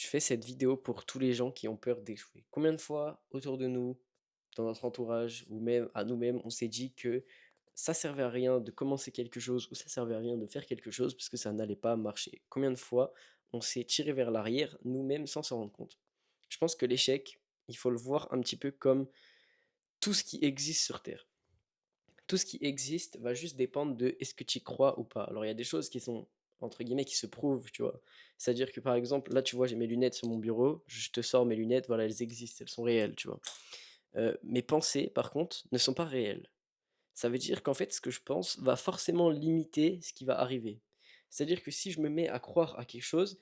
Je fais cette vidéo pour tous les gens qui ont peur d'échouer. Combien de fois autour de nous, dans notre entourage ou même à nous-mêmes, on s'est dit que ça servait à rien de commencer quelque chose ou ça servait à rien de faire quelque chose parce que ça n'allait pas marcher. Combien de fois on s'est tiré vers l'arrière nous-mêmes sans s'en rendre compte. Je pense que l'échec, il faut le voir un petit peu comme tout ce qui existe sur Terre. Tout ce qui existe va juste dépendre de est-ce que tu y crois ou pas. Alors il y a des choses qui sont entre guillemets qui se prouvent, tu vois. C'est-à-dire que par exemple, là tu vois, j'ai mes lunettes sur mon bureau, je te sors mes lunettes, voilà, elles existent, elles sont réelles, tu vois. Mes pensées, par contre, ne sont pas réelles. Ça veut dire qu'en fait, ce que je pense va forcément limiter ce qui va arriver. C'est-à-dire que si je me mets à croire à quelque chose,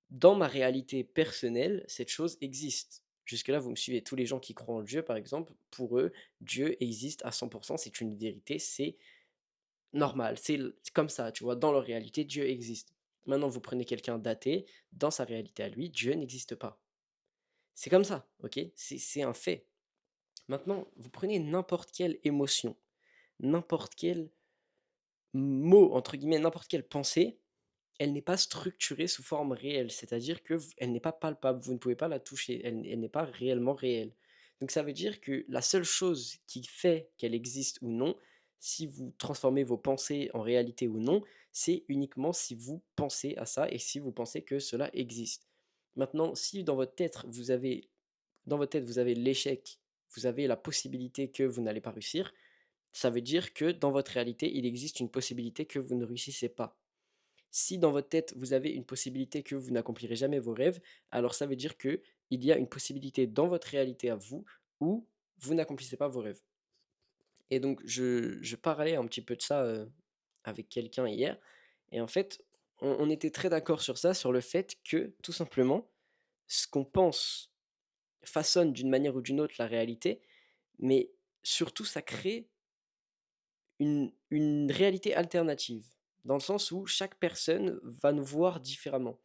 dans ma réalité personnelle, cette chose existe. Jusque-là, vous me suivez. Tous les gens qui croient en Dieu, par exemple, pour eux, Dieu existe à 100%, c'est une vérité, c'est normal, c'est comme ça, tu vois? Dans leur réalité, Dieu existe. Maintenant, vous prenez quelqu'un d'athée, dans sa réalité à lui, Dieu n'existe pas. C'est comme ça, OK? C'est un fait. Maintenant, vous prenez n'importe quelle émotion, n'importe quel mot, entre guillemets, n'importe quelle pensée, elle n'est pas structurée sous forme réelle, c'est-à-dire que elle n'est pas palpable, vous ne pouvez pas la toucher, elle n'est pas réellement réelle. Donc ça veut dire que la seule chose qui fait qu'elle existe ou non, si vous transformez vos pensées en réalité ou non, c'est uniquement si vous pensez à ça et si vous pensez que cela existe. Maintenant, si dans votre tête, vous avez l'échec, vous avez la possibilité que vous n'allez pas réussir, ça veut dire que dans votre réalité, il existe une possibilité que vous ne réussissez pas. Si dans votre tête, vous avez une possibilité que vous n'accomplirez jamais vos rêves, alors ça veut dire que il y a une possibilité dans votre réalité à vous où vous n'accomplissez pas vos rêves. Et donc je parlais un petit peu de ça, avec quelqu'un hier et en fait, on était très d'accord sur ça, sur le fait que, tout simplement, ce qu'on pense façonne d'une manière ou d'une autre la réalité, mais surtout ça crée une réalité alternative, dans le sens où chaque personne va nous voir différemment.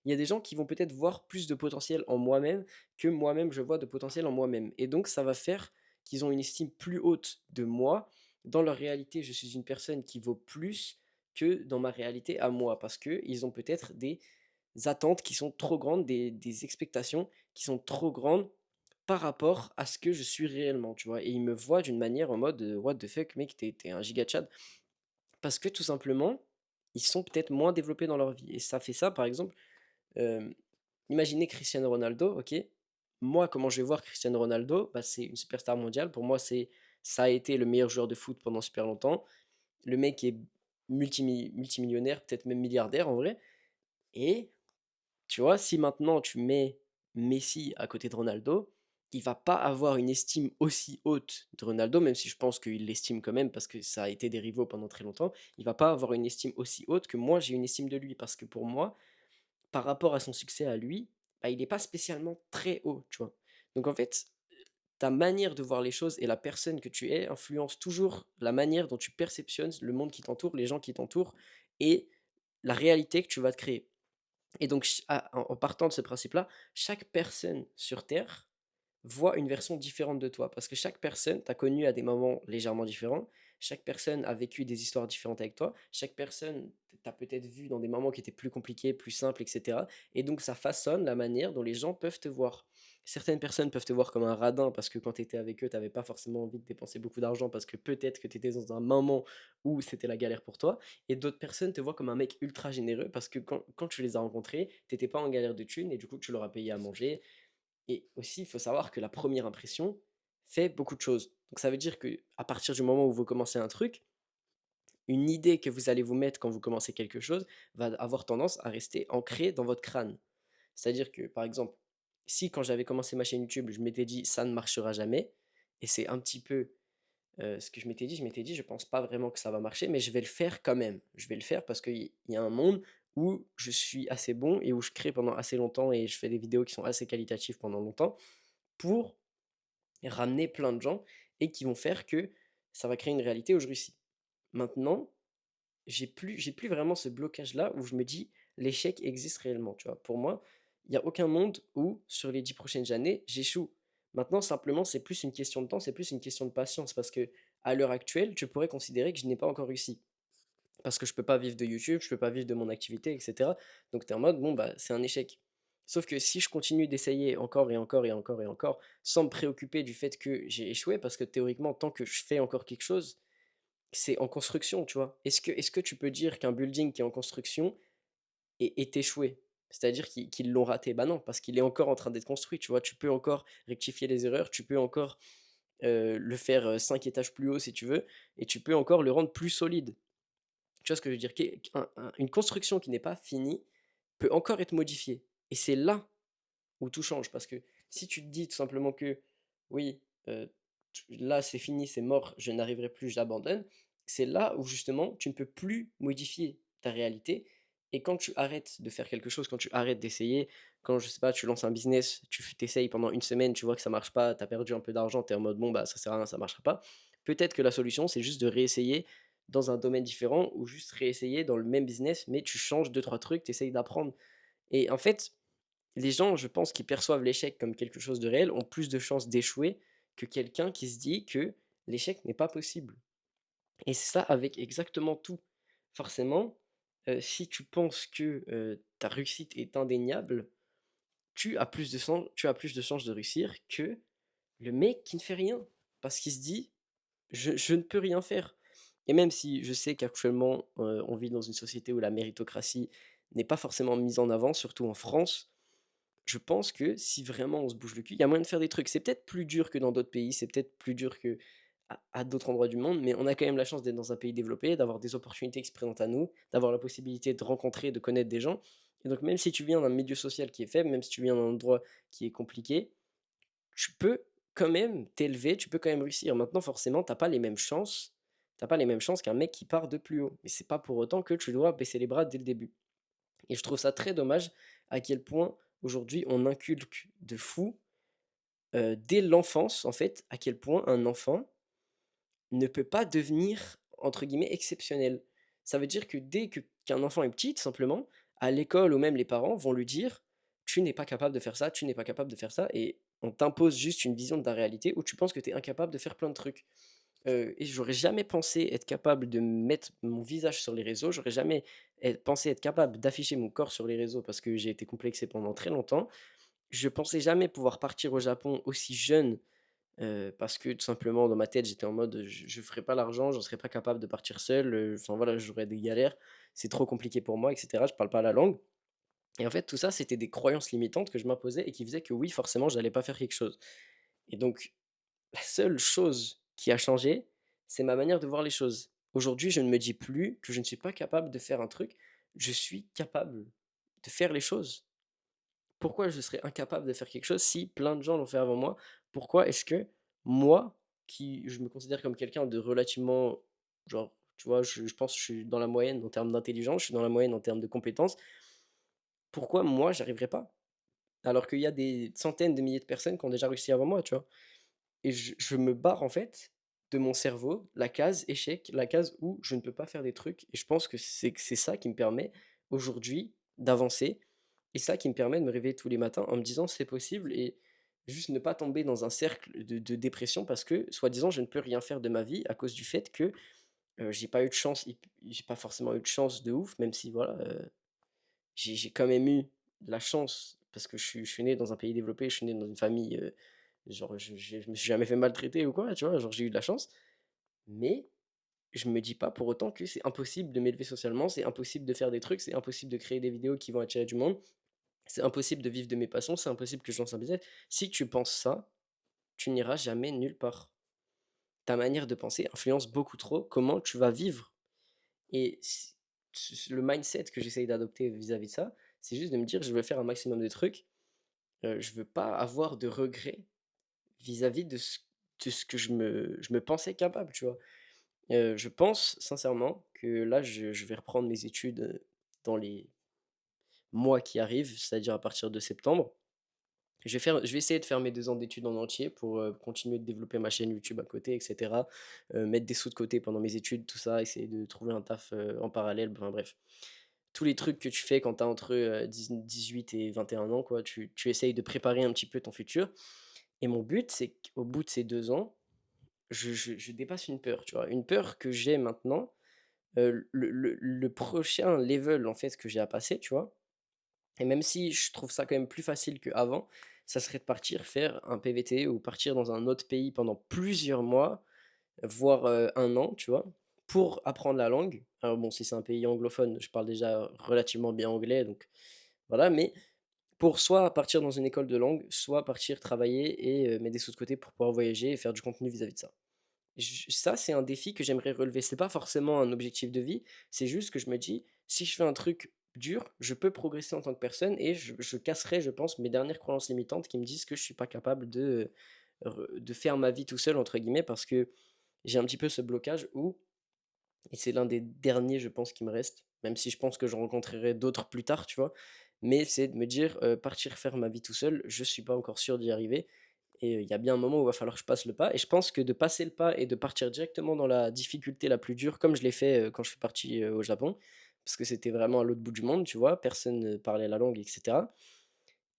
Il y a des gens qui vont peut-être voir plus de potentiel en moi-même que moi-même je vois de potentiel en moi-même. Et donc ça va faire qu'ils ont une estime plus haute de moi. Dans leur réalité, je suis une personne qui vaut plus que dans ma réalité à moi, parce qu'ils ont peut-être des attentes qui sont trop grandes, des expectations qui sont trop grandes par rapport à ce que je suis réellement, tu vois? Et ils me voient d'une manière en mode, «What the fuck mec, tu es un giga Chad». Parce que tout simplement, ils sont peut-être moins développés dans leur vie et ça fait ça par exemple, hem, imaginez Cristiano Ronaldo, OK? Moi, comment je vais voir Cristiano Ronaldo? Bah, c'est une superstar mondiale. Pour moi, ça a été le meilleur joueur de foot pendant super longtemps. Le mec est multimillionnaire, peut-être même milliardaire en vrai et tu vois, si maintenant tu mets Messi à côté de Ronaldo, il va pas avoir une estime aussi haute de Ronaldo, même si je pense qu'il l'estime quand même parce que ça a été des rivaux pendant très longtemps. Il va pas avoir une estime aussi haute que moi j'ai une estime de lui parce que pour moi, par rapport à son succès à lui, bah, il n'est pas spécialement très haut, tu vois. Donc en fait, ta manière de voir les choses et la personne que tu es influence toujours la manière dont tu perceptionnes le monde qui t'entoure, les gens qui t'entourent et la réalité que tu vas te créer. Et donc, en partant de ce principe-là, chaque personne sur Terre voit une version différente de toi. Parce que chaque personne t'a connu à des moments légèrement différents. Chaque personne a vécu des histoires différentes avec toi. Chaque personne t'a peut-être vu dans des moments qui étaient plus compliqués, plus simples, etc. Et donc, ça façonne la manière dont les gens peuvent te voir. Certaines personnes peuvent te voir comme un radin parce que quand tu étais avec eux, tu n'avais pas forcément envie de dépenser beaucoup d'argent parce que peut-être que tu étais dans un moment où c'était la galère pour toi. Et d'autres personnes te voient comme un mec ultra généreux parce que quand tu les as rencontrés, tu n'étais pas en galère de thunes et du coup, tu leur as payé à manger, et aussi, il faut savoir que la première impression fait beaucoup de choses. Donc ça veut dire que à partir du moment où vous commencez un truc, une idée que vous allez vous mettre quand vous commencez quelque chose va avoir tendance à rester ancrée dans votre crâne. C'est-à-dire que, par exemple, si quand j'avais commencé ma chaîne YouTube, je m'étais dit ça ne marchera jamais, et c'est un petit peu ce que je m'étais dit je pense pas vraiment que ça va marcher, mais je vais le faire quand même. Je vais le faire parce qu'il y a un monde où je suis assez bon et où je crée pendant assez longtemps et je fais des vidéos qui sont assez qualitatives pendant longtemps pour ramener plein de gens et qui vont faire que ça va créer une réalité où je réussis. Maintenant, j'ai plus vraiment ce blocage-là où je me dis: «L'échec existe réellement», tu vois? Pour moi, il y a aucun monde où, sur les 10 prochaines années, j'échoue. Maintenant, simplement, c'est plus une question de temps, c'est plus une question de patience parce que à l'heure actuelle, tu pourrais considérer que je n'ai pas encore réussi. Parce que je peux pas vivre de YouTube, je peux pas vivre de mon activité et cetera. Donc tu es en mode: «Bon, bah, c'est un échec». Sauf que si je continue d'essayer encore et encore et encore et encore, sans me préoccuper du fait que j'ai échoué, parce que théoriquement, tant que je fais encore quelque chose, c'est en construction, tu vois? Est-ce que tu peux dire qu'un building qui est en construction est échoué? C'est-à-dire qu'ils l'ont raté? Bah non, parce qu'il est encore en train d'être construit, tu vois? Tu peux encore rectifier les erreurs, tu peux encore, le faire, 5 étages plus haut si tu veux et tu peux encore le rendre plus solide. Tu vois ce que je veux dire? Une construction qui n'est pas finie peut encore être modifiée et c'est là où tout change. Parce que si tu te dis tout simplement que oui, là c'est fini, c'est mort, je n'arriverai plus, j'abandonne, c'est là où justement tu ne peux plus modifier ta réalité. Et quand tu arrêtes de faire quelque chose, quand tu arrêtes d'essayer, quand je sais pas, tu lances un business, t'essayes pendant une semaine, tu vois que ça marche pas, tu as perdu un peu d'argent, tu es en mode bon bah ça sert à rien, ça marchera pas. Peut-être que la solution c'est juste de réessayer dans un domaine différent ou juste réessayer dans le même business, mais tu changes deux, trois trucs, tu essayes d'apprendre. Et en fait, les gens, je pense, qui perçoivent l'échec comme quelque chose de réel, ont plus de chances d'échouer que quelqu'un qui se dit que l'échec n'est pas possible. Et c'est ça avec exactement tout. Forcément, si tu penses que, ta réussite est indéniable, tu as plus de chances de réussir que le mec qui ne fait rien. Parce qu'il se dit: «Je ne peux rien faire». Et même si je sais qu'actuellement, on vit dans une société où la méritocratie n'est pas forcément mise en avant, surtout en France, je pense que si vraiment on se bouge le cul, il y a moyen de faire des trucs. C'est peut-être plus dur que dans d'autres pays, c'est peut-être plus dur qu'à d'autres endroits du monde, mais on a quand même la chance d'être dans un pays développé, d'avoir des opportunités qui se présentent à nous, d'avoir la possibilité de rencontrer, de connaître des gens. Et donc même si tu viens d'un milieu social qui est faible, même si tu viens d'un endroit qui est compliqué, tu peux quand même t'élever, tu peux quand même réussir. Maintenant, forcément, t'as pas les mêmes chances. T'as pas les mêmes chances qu'un mec qui part de plus haut. Mais c'est pas pour autant que tu dois baisser les bras dès le début. Et je trouve ça très dommage à quel point aujourd'hui on inculque de fou, dès l'enfance en fait, à quel point un enfant ne peut pas devenir entre guillemets «exceptionnel». Ça veut dire que dès que qu'un enfant est petit, tout simplement, à l'école ou même les parents vont lui dire: «Tu n'es pas capable de faire ça, tu n'es pas capable de faire ça» et on t'impose juste une vision de ta réalité où tu penses que tu es incapable de faire plein de trucs. Et j'aurais jamais pensé être capable de mettre mon visage sur les réseaux, j'aurais jamais pensé être capable d'afficher mon corps sur les réseaux parce que j'ai été complexé pendant très longtemps. Je pensais jamais pouvoir partir au Japon aussi jeune, parce que tout simplement dans ma tête, j'étais en mode: «Je ferai pas l'argent, j'en serais pas capable de partir seul, enfin voilà, j'aurais des galères, c'est trop compliqué pour moi et cetera, je parle pas la langue» et en fait, tout ça, c'était des croyances limitantes que je m'imposais et qui faisaient que oui, forcément, j'allais pas faire quelque chose et donc la seule chose qui a changé, c'est ma manière de voir les choses. Aujourd'hui, je ne me dis plus que je ne suis pas capable de faire un truc, je suis capable de faire les choses. Pourquoi je serais incapable de faire quelque chose si plein de gens l'ont fait avant moi? Pourquoi est-ce que moi, qui je me considère comme quelqu'un de relativement genre, tu vois, je pense que je suis dans la moyenne en termes d'intelligence, je suis dans la moyenne en termes de compétences, pourquoi moi j'arriverais pas? Alors qu'il y a des centaines de milliers de personnes qui ont déjà réussi avant moi, tu vois? Et je me barre en fait de mon cerveau la case échec, la case où je ne peux pas faire des trucs et je pense que c'est ça qui me permet aujourd'hui d'avancer et ça qui me permet de me réveiller tous les matins en me disant: «C'est possible» et juste ne pas tomber dans un cercle de dépression parce que soi-disant je ne peux rien faire de ma vie à cause du fait que, j'ai pas eu de chance, j'ai pas forcément eu de chance de ouf même si voilà, j'ai quand même eu de la chance parce que je suis né dans un pays développé, je suis né dans une famille, genre je me suis jamais fait maltraiter ou quoi, tu vois? Genre j'ai eu de la chance, mais je me dis pas pour autant que c'est impossible de m'élever socialement, c'est impossible de faire des trucs, c'est impossible de créer des vidéos qui vont attirer du monde, c'est impossible de vivre de mes passions, c'est impossible que je lance un business. Si tu penses ça, tu n'iras jamais nulle part. Ta manière de penser influence beaucoup trop comment tu vas vivre et le mindset que j'essaye d'adopter vis-à-vis de ça, c'est juste de me dire: «Je veux faire un maximum de trucs». Je veux pas avoir de regrets vis-à-vis de ce que je me pensais capable, tu vois? Je pense sincèrement que là, je vais reprendre mes études, dans les mois qui arrivent, c'est-à-dire à partir de septembre. Je vais essayer de faire mes 2 ans d'études en entier pour, continuer de développer ma chaîne YouTube à côté et cetera. Mettre des sous de côté pendant mes études, tout ça, essayer de trouver un taf, en parallèle, enfin bref. Tous les trucs que tu fais quand tu as entre, 18 et 21 ans quoi, tu essayes de préparer un petit peu ton futur et mon but, c'est qu'au bout de ces 2 ans, je dépasse une peur, tu vois? Une peur que j'ai maintenant, le prochain level, en fait, que j'ai à passer, tu vois? Et même si je trouve ça quand même plus facile qu'avant, ça serait de partir faire un PVT ou partir dans un autre pays pendant plusieurs mois, voire 1 an, tu vois? Pour apprendre la langue. Alors bon, si c'est un pays anglophone, je parle déjà relativement bien anglais, donc voilà, mais pour soit partir dans une école de langue, soit partir travailler et mettre des sous de côté pour pouvoir voyager et faire du contenu vis-à-vis de ça. J Ça, c'est un défi que j'aimerais relever. C'est pas forcément un objectif de vie, c'est juste que je me dis: «Si je fais un truc dur, je peux progresser en tant que personne» et je casserai, je pense, mes dernières croyances limitantes qui me disent que je suis pas capable de «faire ma vie tout seul» entre guillemets parce que j'ai un petit peu ce blocage où et c'est l'un des derniers, je pense, qui me reste, même si je pense que j'en rencontrerai d'autres plus tard, tu vois? Mais c'est de me dire, partir faire ma vie tout seul, je suis pas encore sûr d'y arriver et il y a bien un moment où il va falloir que je passe le pas et je pense que de passer le pas et de partir directement dans la difficulté la plus dure, comme je l'ai fait, quand je suis parti, au Japon, parce que c'était vraiment à l'autre bout du monde, tu vois? Personne ne parlait la langue et cetera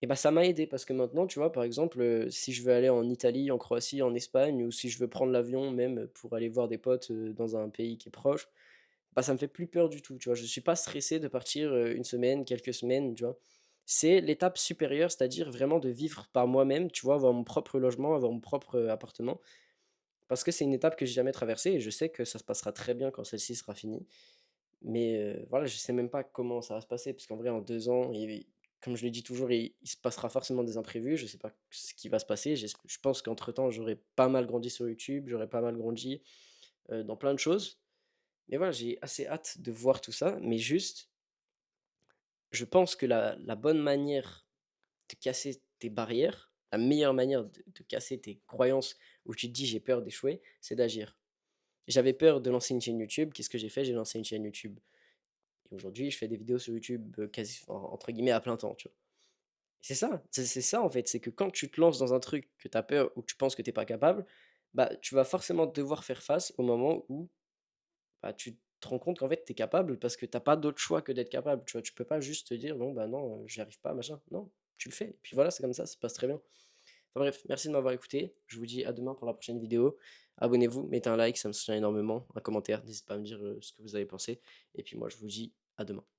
et bah, ça m'a aidé parce que maintenant, tu vois, par exemple, si je veux aller en Italie, en Croatie, en Espagne ou si je veux prendre l'avion même pour aller voir des potes, dans un pays qui est proche, bah, ça me fait plus peur du tout, tu vois? Je suis pas stressé de partir, 1 semaine, quelques semaines, tu vois? C'est l'étape supérieure, c'est-à-dire vraiment de vivre par moi-même, tu vois? Avoir mon propre logement, avoir mon propre, appartement. Parce que c'est une étape que j'ai jamais traversée et je sais que ça se passera très bien quand celle-ci sera finie. Mais, voilà, je sais même pas comment ça va se passer parce qu'en vrai en 2 ans et comme je le dis toujours, il se passera forcément des imprévus. Je sais pas ce qui va se passer. Je pense qu'entre temps, j'aurai pas mal grandi sur YouTube, j'aurai pas mal grandi, dans plein de choses. Mais voilà, j'ai assez hâte de voir tout ça, mais juste, je pense que la bonne manière de casser tes barrières, la meilleure manière de casser tes croyances où tu te dis: «J'ai peur d'échouer», c'est d'agir. J'avais peur de lancer une chaîne YouTube, qu'est-ce que j'ai fait? J'ai lancé une chaîne YouTube et aujourd'hui, je fais des vidéos sur YouTube, quasi en entre guillemets «à plein temps», tu vois? C'est ça, c'est ça en fait, c'est que quand tu te lances dans un truc que tu as peur ou que tu penses que tu es pas capable, bah, tu vas forcément devoir faire face au moment où bah, tu te rends compte qu'en fait, tu es capable parce que tu as pas d'autre choix que d'être capable, tu vois? Tu peux pas juste te dire: «Bon, bah, non, j'y arrive pas, machin». Non, tu le fais et puis voilà, c'est comme ça se passe très bien. Enfin bref, merci de m'avoir écouté. Je vous dis à demain pour la prochaine vidéo. Abonnez-vous, mettez un like, ça me soutient énormément, un commentaire, n'hésitez pas à me dire, ce que vous avez pensé et puis moi, je vous dis à demain.